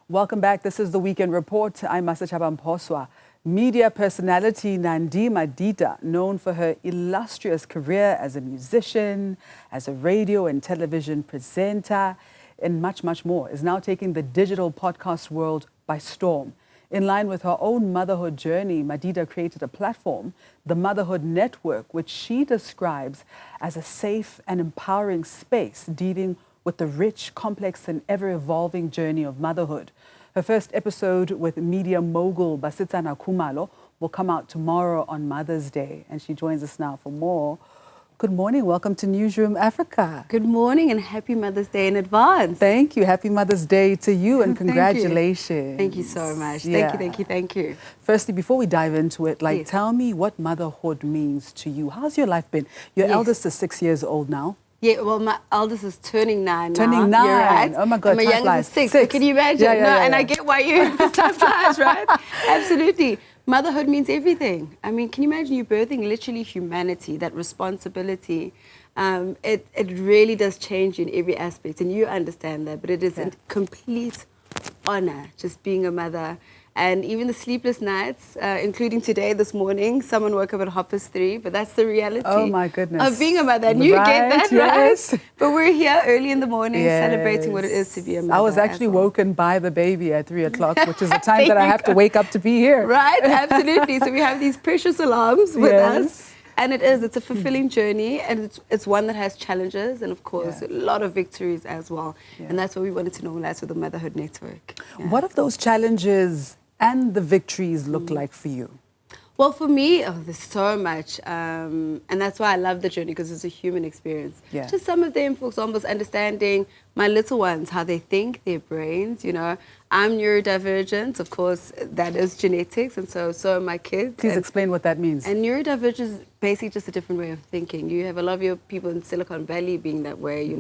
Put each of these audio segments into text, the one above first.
Welcome back. This is the Weekend Report. I'm Masachaba Mposwa. Media personality Nandi Madida, known for her illustrious career as a musician, as a radio and television presenter, and much, much more, is now taking the digital podcast world by storm. In line with her own motherhood journey, Madida created a platform, the Motherhood Network, which she describes as a safe and empowering space dealing with the rich, complex, and ever-evolving journey of motherhood. Her first episode with media mogul Basetsana Khumalo will come out tomorrow on Mother's Day, and she joins us now for more. Good morning. Welcome to Newzroom Afrika. Good morning and happy Mother's Day in advance. Thank you. Happy Mother's Day to you and congratulations. Thank you so much. Yeah. Thank you. Firstly, before we dive into it, Yes. tell me what motherhood means to you. How's your life been? Your Yes. eldest is 6 years old now. Yeah, well, my eldest is turning 9 now. Turning 9. You're right. Oh my God, and my time youngest flies. is 6. 6. So can you imagine? Yeah. And I get why you time flies, right? Absolutely. Motherhood means everything. I mean, can you imagine you birthing literally humanity, that responsibility? It really does change you in every aspect, and you understand that, but it is a complete honor just being a mother. And even the sleepless nights, including today, this morning, someone woke up at 3:30, but that's the reality Oh my goodness. of being a mother. And you get that, yes. right? But we're here early in the morning Yes. celebrating what it is to be a mother. I was actually as well. woken by the baby at 3 o'clock, which is the time that I There you have to go. wake up to be here. Right, absolutely. So we have these precious alarms with Yes. us. And it's a fulfilling journey, and it's one that has challenges and, of course, a lot of victories as well. Yeah. And that's what we wanted to normalize with the Motherhood Network. Yeah. What have those challenges and the victories look like for you? Well, for me, there's so much. And that's why I love the journey, because it's a human experience. Yeah. Just some of them, for example, is understanding my little ones, how they think, their brains, I'm neurodivergent, of course, that is genetics, and so are my kids. Please explain what that means. And neurodivergence is basically just a different way of thinking. You have a lot of your people in Silicon Valley being that way,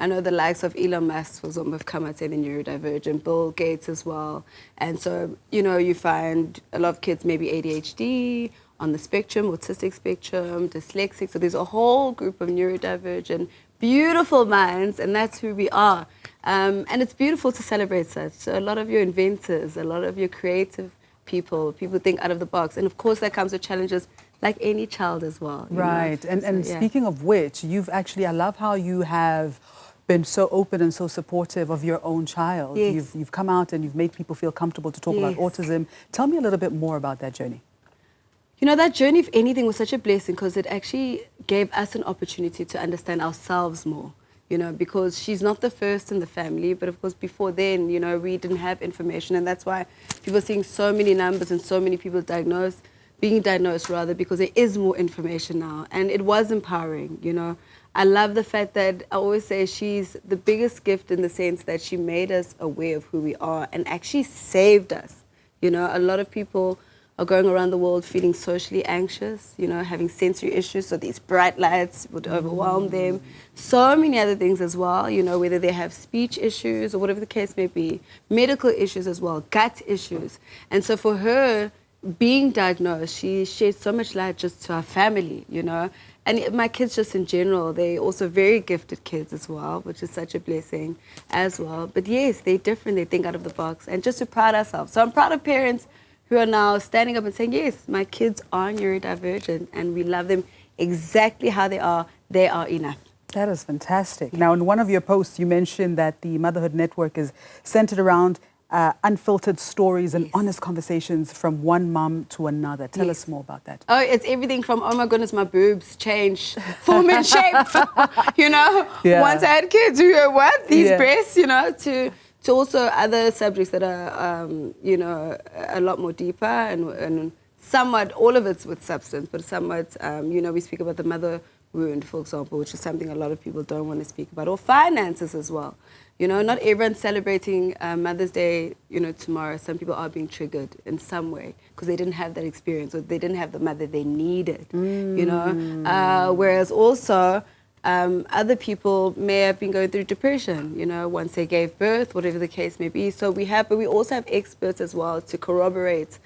I know the likes of Elon Musk, for example, have come out saying they're neurodivergent, Bill Gates as well. And so, you find a lot of kids maybe ADHD, on the spectrum, autistic spectrum, dyslexic. So there's a whole group of neurodivergent, beautiful minds, and that's who we are. And it's beautiful to celebrate such. So a lot of your inventors, a lot of your creative people think out of the box. And of course that comes with challenges like any child as well. Right. And So, yeah. speaking of which, I love how you have been so open and so supportive of your own child. Yes. You've come out and you've made people feel comfortable to talk about Yes. autism. Tell me a little bit more about that journey. That journey, if anything, was such a blessing, because it actually gave us an opportunity to understand ourselves more, because she's not the first in the family, but of course before then, we didn't have information, and that's why people are seeing so many numbers and so many people being diagnosed rather, because there is more information now, and it was empowering, I love the fact that I always say she's the biggest gift in the sense that she made us aware of who we are and actually saved us. A lot of people are going around the world feeling socially anxious, having sensory issues, so these bright lights would overwhelm them. So many other things as well, whether they have speech issues or whatever the case may be, medical issues as well, gut issues. And so for her, being diagnosed, she shed so much light just to our family, And my kids just in general, they're also very gifted kids as well, which is such a blessing as well. But yes, they're different, they think out of the box, and just to pride ourselves. So I'm proud of parents who are now standing up and saying, yes, my kids are neurodivergent and we love them exactly how they are enough. That is fantastic. Now, in one of your posts, you mentioned that the Motherhood Network is centered around unfiltered stories and honest conversations from one mom to another. Tell us more about that. Oh, it's everything from, oh my goodness, my boobs change form and shape, Yeah. Once I had kids, what? These Yeah. breasts, to also other subjects that are, a lot more deeper and somewhat, all of it's with substance, but somewhat, we speak about the mother wound, for example, which is something a lot of people don't want to speak about, or finances as well. Not everyone's celebrating Mother's Day, tomorrow. Some people are being triggered in some way because they didn't have that experience or they didn't have the mother they needed, whereas also other people may have been going through depression, once they gave birth, whatever the case may be. So we also have experts as well to corroborate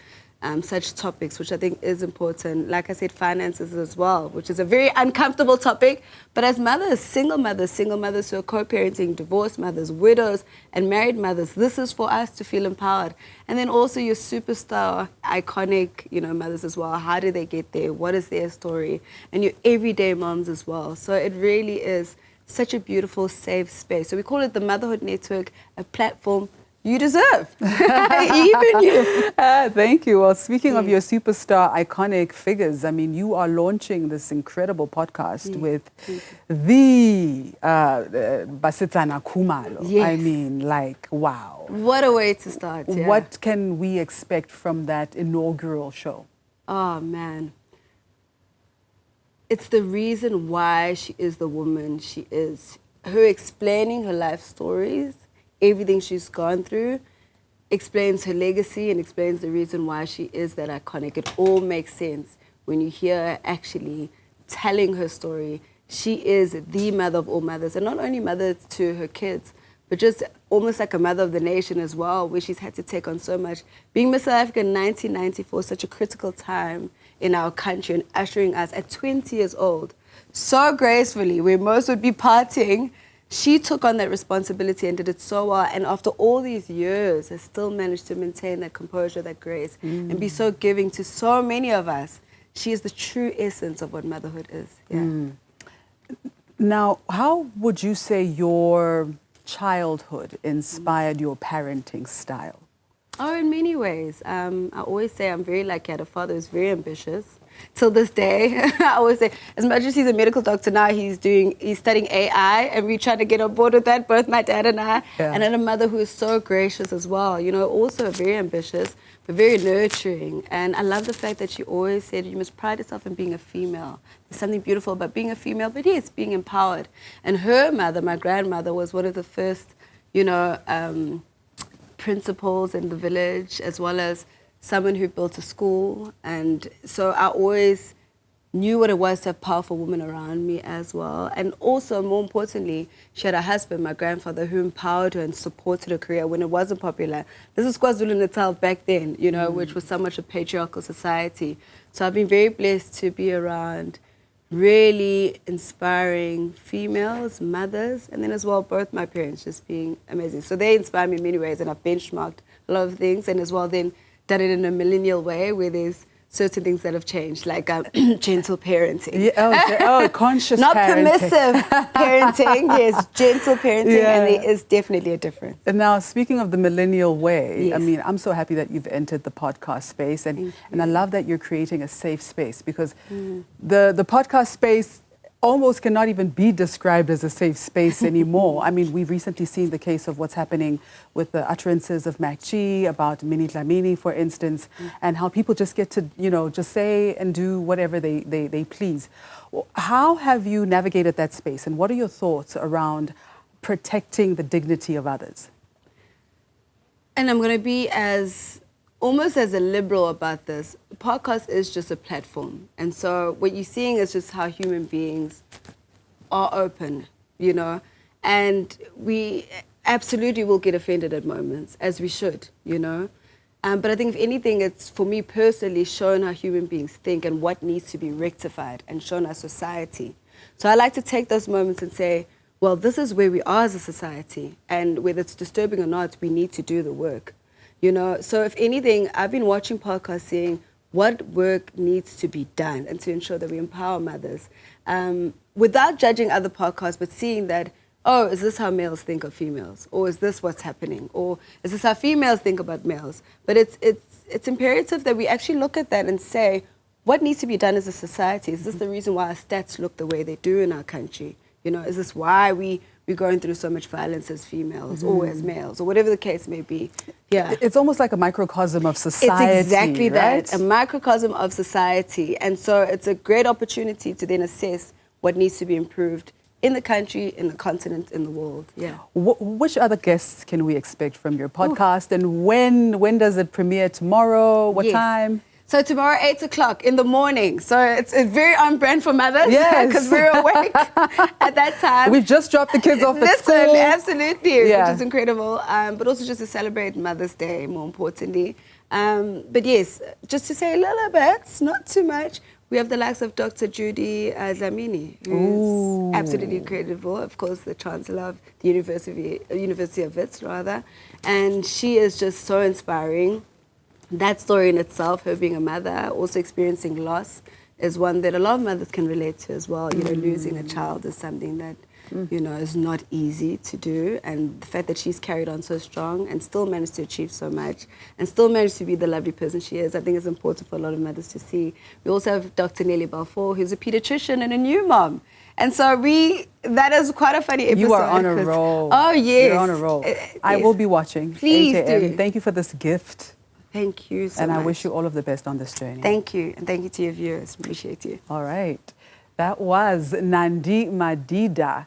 such topics, which I think is important. Like I said, finances as well, which is a very uncomfortable topic. But as mothers, single mothers who are co-parenting, divorced mothers, widows, and married mothers, this is for us to feel empowered. And then also your superstar, iconic, mothers as well. How did they get there? What is their story? And your everyday moms as well. So it really is such a beautiful, safe space. So we call it the Motherhood Network, a platform you deserve. Even you. Thank you. Well, speaking of your superstar iconic figures, I mean, you are launching this incredible podcast with the Basetsana Khumalo. Yes. I mean, like, wow. What a way to start. Yeah. What can we expect from that inaugural show? Oh, man. It's the reason why she is the woman she is. Her explaining her life stories, everything she's gone through, explains her legacy and explains the reason why she is that iconic. It all makes sense when you hear her actually telling her story. She is the mother of all mothers, and not only mother to her kids, but just almost like a mother of the nation as well, where she's had to take on so much. Being Miss South Africa in 1994, such a critical time in our country, and ushering us at 20 years old, so gracefully, where most would be partying, she took on that responsibility and did it so well. And after all these years, has still managed to maintain that composure, that grace, and be so giving to so many of us. She is the true essence of what motherhood is. Yeah. Now, how would you say your childhood inspired your parenting style? Oh, in many ways. I always say I'm very lucky. I had a father who's very ambitious. Till this day, I always say, as much as he's a medical doctor now, he's studying AI, and we're trying to get on board with that, both my dad and I. Yeah. And then a mother who is so gracious as well, also very ambitious, but very nurturing. And I love the fact that she always said, you must pride yourself in being a female. There's something beautiful about being a female, but yes, being empowered. And her mother, my grandmother, was one of the first, principals in the village, as well as someone who built a school. And so I always knew what it was to have powerful women around me as well. And also, more importantly, she had a husband, my grandfather, who empowered her and supported her career when it wasn't popular. This is KwaZulu-Natal back then, which was so much a patriarchal society. So I've been very blessed to be around really inspiring females, mothers, and then as well both my parents just being amazing. So they inspire me in many ways, and I've benchmarked a lot of things, and as well then done it in a millennial way where there's certain things that have changed, like gentle parenting. Yeah, conscious Not parenting. Not permissive parenting, yes, gentle parenting, and there is definitely a difference. And now, speaking of the millennial way, Yes. I mean, I'm so happy that you've entered the podcast space, and I love that you're creating a safe space, because the podcast space almost cannot even be described as a safe space anymore. I mean, we've recently seen the case of what's happening with the utterances of Mac G about Minnie Dlamini, for instance, and how people just get to, just say and do whatever they please. How have you navigated that space, and what are your thoughts around protecting the dignity of others? And I'm going to be almost as a liberal about this. The podcast is just a platform. And so what you're seeing is just how human beings are open, and we absolutely will get offended at moments, as we should, But I think if anything, it's for me personally shown how human beings think and what needs to be rectified, and shown our society. So I like to take those moments and say, well, this is where we are as a society, and whether it's disturbing or not, we need to do the work. So if anything, I've been watching podcasts saying what work needs to be done and to ensure that we empower mothers without judging other podcasts, but seeing that, oh, is this how males think of females? Or is this what's happening? Or is this how females think about males? But it's imperative that we actually look at that and say, what needs to be done as a society? Is this the reason why our stats look the way they do in our country? Is this why we're going through so much violence as females or as males, or whatever the case may be? Yeah. It's almost like a microcosm of society. It's exactly right? that, a microcosm of society. And so it's a great opportunity to then assess what needs to be improved in the country, in the continent, in the world. Yeah. Which other guests can we expect from your podcast? And when does it premiere? Tomorrow? What time? So tomorrow, 8 o'clock in the morning. So it's very on brand for mothers. Yes. Because we're awake at that time. We've just dropped the kids off at school. Listen, absolutely, Yeah. which is incredible. But also just to celebrate Mother's Day, more importantly. But yes, just to say a little bit, not too much. We have the likes of Dr. Judy Dlamini, who's absolutely incredible. Of course, the Chancellor of the University of Wits, rather. And she is just so inspiring. That story in itself, her being a mother, also experiencing loss, is one that a lot of mothers can relate to as well. You know, losing a child is something that, you know, is not easy to do. And the fact that she's carried on so strong and still managed to achieve so much and still managed to be the lovely person she is, I think is important for a lot of mothers to see. We also have Dr. Nelly Balfour, who's a pediatrician and a new mom. And so that is quite a funny episode. You are on a roll. Oh, yes. You're on a roll. Yes. I will be watching. Please 8 a.m. do. Thank you for this gift. Thank you so much. And I wish you all of the best on this journey. Thank you. And thank you to your viewers. Appreciate you. All right. That was Nandi Madida.